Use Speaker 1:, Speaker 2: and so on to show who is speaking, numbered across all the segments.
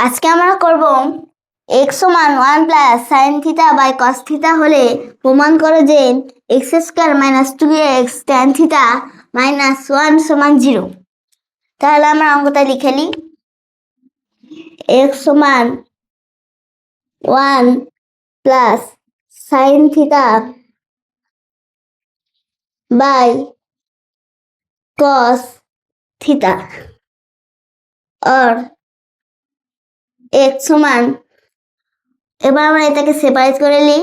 Speaker 1: আজকে আমরা করব x সমান 1 plus sine theta by cos theta হলে প্রমাণ করো যে x square minus 2x tan theta minus 1 সমান 0। তাহলে আমরা অঙ্কটা লিখে নিই। x সমান 1 plus sine theta by cos theta और x সমান, এবার আমরা এটাকে সেপারেট করে নিই।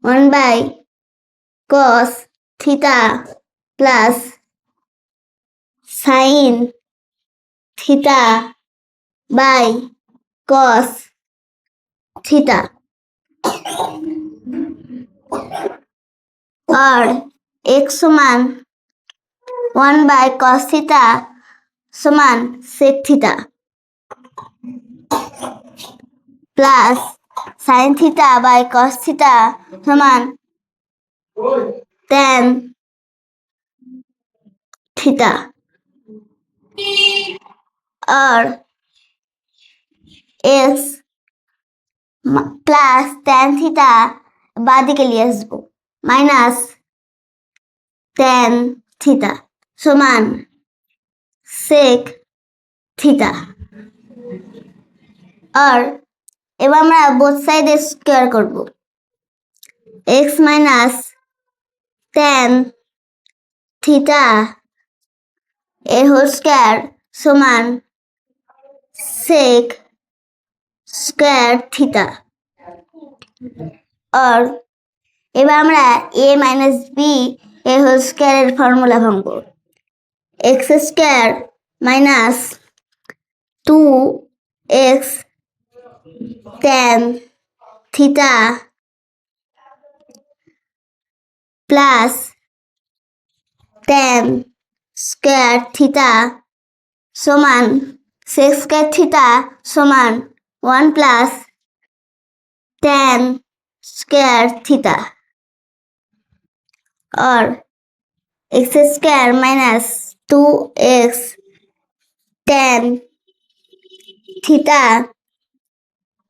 Speaker 1: 1 by cos theta plus sine theta by cos theta और x সমান 1 বাই কস থিটা সমান sec theta plus sine theta by cos theta সমান ট্যান थीटा और x प्लस टैन थीटा बाद के लिए माइनस टैन थीटा समान सेक थीटा और এবার আমরা বোথ সাইডে স্কয়ার করব। x মাইনাস ট্যান থিটা ए होल स्क्वायर समान सेक स्क्वायर थीटा और এবার আমরা a মাইনাস b এ হোল স্কয়ারের ফর্মুলা ভাঙব। x square minus 2x tan theta plus tan square theta समान सेक स्क्वायर थीटा समान 1 प्लस tan स्क्वायर थीटा और x square minus 2x tan theta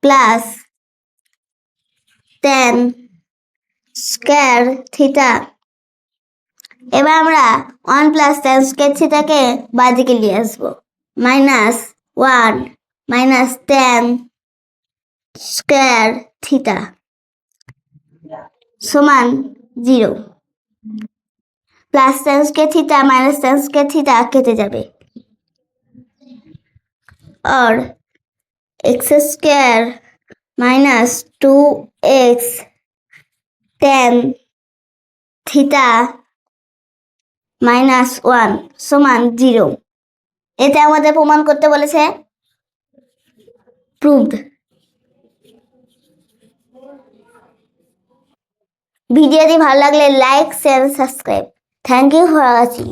Speaker 1: plus tan square theta. এবার আমরা 1 plus tan square থিটাকে বাঁদিকে নিয়ে আসব। Minus 1 minus tan square theta সমান 0 plus tan square theta minus tan square theta কেটে যাবে और x square minus 2x tan theta minus 1 সমান 0। এটা আমাদের প্রমাণ করতে বলেছে, প্রুভড। ভিডিওটি ভালো লাগলে like share subscribe. Thank you for watching.